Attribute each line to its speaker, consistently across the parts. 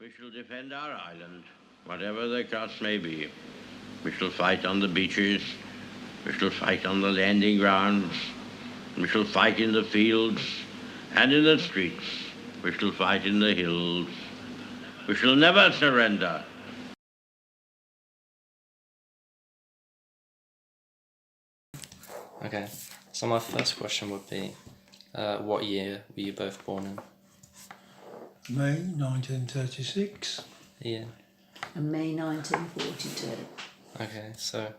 Speaker 1: We shall defend our island, whatever the cost may be. We shall fight on the beaches. We shall fight on the landing grounds. We shall fight in the fields and in the streets. We shall fight in the hills. We shall never surrender.
Speaker 2: Okay, so my first question would be, what year were you both born in?
Speaker 3: May 1936.
Speaker 2: Yeah.
Speaker 4: And May 1942.
Speaker 2: Okay, so,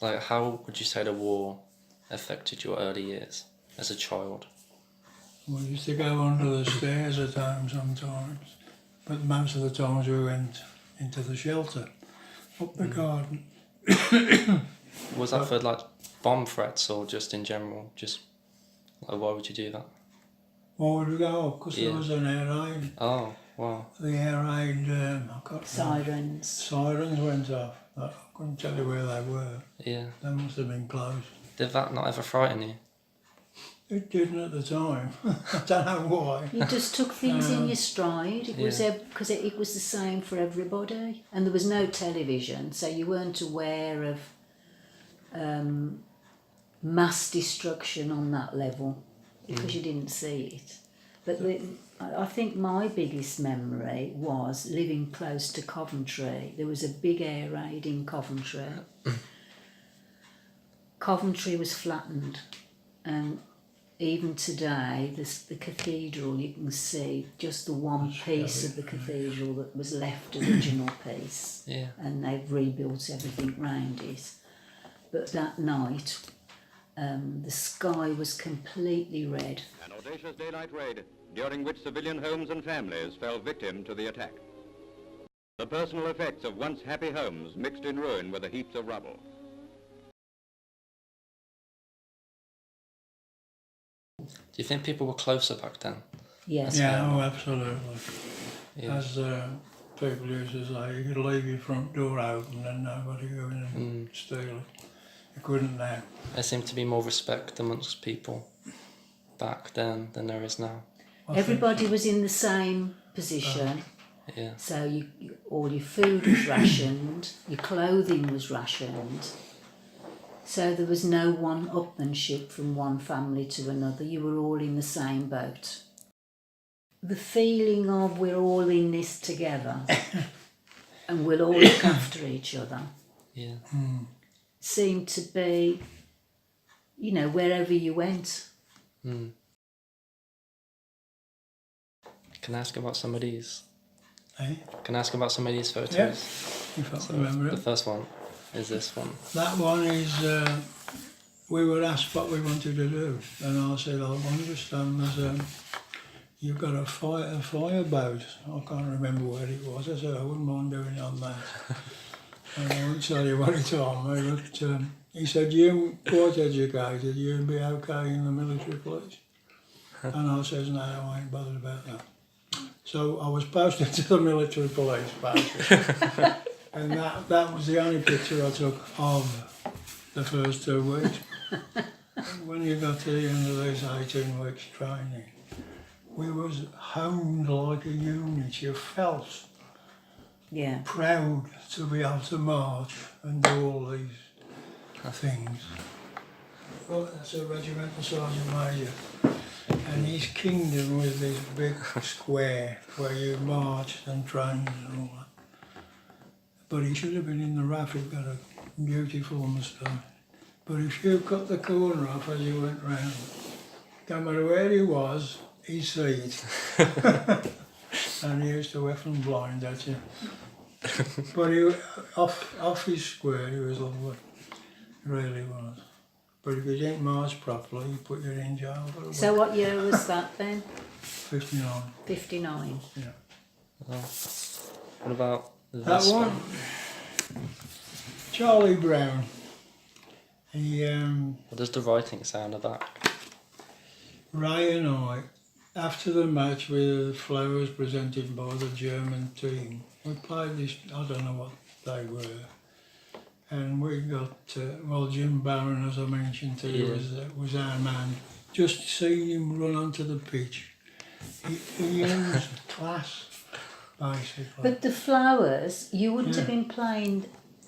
Speaker 2: like, how would you say the war affected your early years as a child?
Speaker 3: We used to go under the stairs at home sometimes, but most of the times we went into the shelter, up the garden.
Speaker 2: Was that for, like, bomb threats or just in general? Just, like, why would you do that?
Speaker 3: Why would we go up? Because there was an air raid.
Speaker 2: Oh, wow.
Speaker 3: The air raid,
Speaker 4: Sirens.
Speaker 3: Sirens went off. I couldn't tell you where they were.
Speaker 2: Yeah.
Speaker 3: They must have been close.
Speaker 2: Did that not ever frighten you?
Speaker 3: It didn't at the time. I don't know why.
Speaker 4: You just took things in your stride. It was
Speaker 2: Yeah.
Speaker 4: because it was the same for everybody, and there was no television, so you weren't aware of mass destruction on that level because you didn't see it. But I think my biggest memory was living close to Coventry. There was a big air raid in Coventry. Coventry was flattened, and even today, the cathedral, you can see just the one piece of the cathedral that was left, original piece,
Speaker 2: Yeah.
Speaker 4: and they've rebuilt everything round it. But that night, the sky was completely red.
Speaker 5: An audacious daylight raid, during which civilian homes and families fell victim to the attack. The personal effects of once happy homes mixed in ruin with the heaps of rubble.
Speaker 2: Do you think people were closer back then?
Speaker 4: Yes.
Speaker 3: Yeah, oh, absolutely.
Speaker 2: Yeah.
Speaker 3: As people used to say, you could leave your front door open and nobody go in and steal it. You couldn't now.
Speaker 2: There seemed to be more respect amongst people back then than there is now.
Speaker 4: Everybody was in the same position,
Speaker 2: Yeah.
Speaker 4: so all your food was rationed, your clothing was rationed. So there was no one-upmanship from one family to another. You were all in the same boat. The feeling of we're all in this together and we'll all look after each other
Speaker 2: Yeah.
Speaker 4: seemed to be, wherever you went.
Speaker 2: Mm. Can I ask about some of these?
Speaker 3: Eh?
Speaker 2: Can I ask about some of these photos?
Speaker 3: Yeah, if I
Speaker 2: So
Speaker 3: remember
Speaker 2: the
Speaker 3: it.
Speaker 2: first one is this one.
Speaker 3: That one is, we were asked what we wanted to do, and I said, I want to stand as, you've got a fireboat. I can't remember where it was. I said, I wouldn't mind doing it on that. And I won't tell you what he told me, but he said, you're quite educated, you'll be okay in the military police. And I says, no, I ain't bothered about that. So I was posted to the military police, basically. And that was the only picture I took of the first 2 weeks. When you got to the end of this 18 weeks training, we was honed like a unit. You felt
Speaker 4: Yeah.
Speaker 3: proud to be able to march and do all these things. Well, that's a regimental sergeant major. And his kingdom was this big square where you marched and trained and all that. But he should have been in the RAF. He'd got a beautiful moustache. But if you cut the corner off as you went round, no matter where he was, he'd see it. And he used to effing blind at you. But he, off his square, he was lovely. He really was. But if you didn't march properly, he put you in jail for a week.
Speaker 4: So what year was that then?
Speaker 3: 59.
Speaker 4: 59.
Speaker 3: Yeah.
Speaker 2: Oh. What about
Speaker 3: That
Speaker 2: this
Speaker 3: one, Charlie Brown. He,
Speaker 2: What does the writing say on the back?
Speaker 3: Ray and I, after the match with the flowers presented by the German team, we played this, I don't know what they were, and we got, Jim Barron, as I mentioned to you, was our man. Just seeing him run onto the pitch, he used class. basically.
Speaker 4: But the flowers, you wouldn't have been playing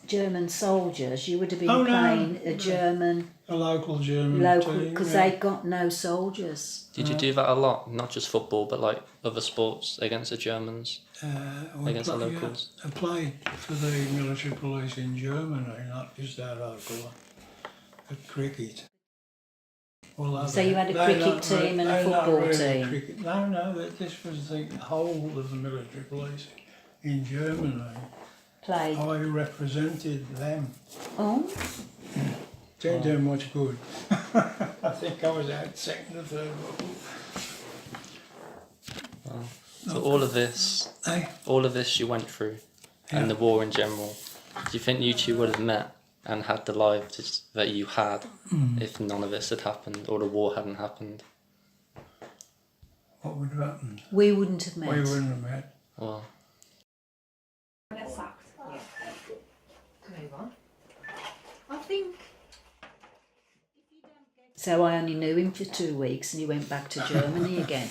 Speaker 4: German soldiers, you would have been
Speaker 3: Oh, no.
Speaker 4: playing a German
Speaker 3: A local German
Speaker 4: local,
Speaker 3: team.
Speaker 4: because
Speaker 3: yeah.
Speaker 4: they got no soldiers.
Speaker 2: Did you do that a lot? Not just football, but like other sports against the Germans?
Speaker 3: We
Speaker 2: against the
Speaker 3: play-
Speaker 2: locals?
Speaker 3: I played for the military police in Germany, not just our local one, at cricket. Well,
Speaker 4: So you had a
Speaker 3: they're
Speaker 4: cricket
Speaker 3: not
Speaker 4: team and a
Speaker 3: they're not
Speaker 4: football
Speaker 3: really
Speaker 4: team?
Speaker 3: cricket. No, this was the whole of the military police in Germany.
Speaker 4: Played.
Speaker 3: I represented them.
Speaker 4: Oh,
Speaker 3: Didn't do much good. I think I was out second or third.
Speaker 2: So all of this you went through, and the war in general. Do you think you two would have met and had the lives that you had if none of this had happened or the war hadn't happened?
Speaker 3: What would have happened?
Speaker 4: we wouldn't have met.
Speaker 3: We wouldn't have met.
Speaker 2: Well,
Speaker 4: So I only knew him for 2 weeks and he went back to Germany again.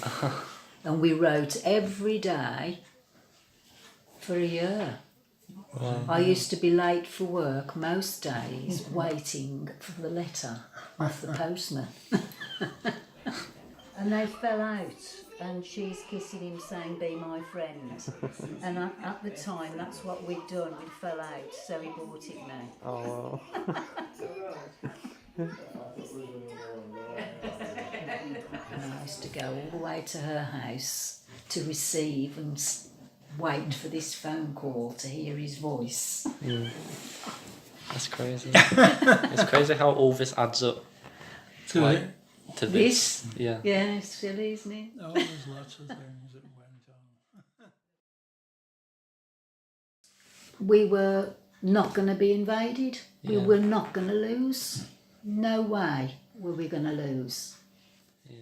Speaker 4: And we wrote every day for a year. I used to be late for work most days waiting for the letter off the postman. And they fell out and she's kissing him saying, "Be my friend." And at the time that's what we'd done, we fell out, so he bought it me.
Speaker 2: oh,
Speaker 4: And I used to go all the way to her house to receive and wait for this phone call to hear his voice.
Speaker 2: that's crazy. It's crazy how all this adds up
Speaker 3: To
Speaker 2: Like-
Speaker 3: it.
Speaker 2: to this.
Speaker 4: This?
Speaker 2: Yeah.
Speaker 4: Yeah, it's silly, isn't it?
Speaker 3: Oh, there's lots of things that went on.
Speaker 4: We were not going to be invaded. We
Speaker 2: Yeah.
Speaker 4: were not going to lose. No way were we going to lose.
Speaker 2: Yeah.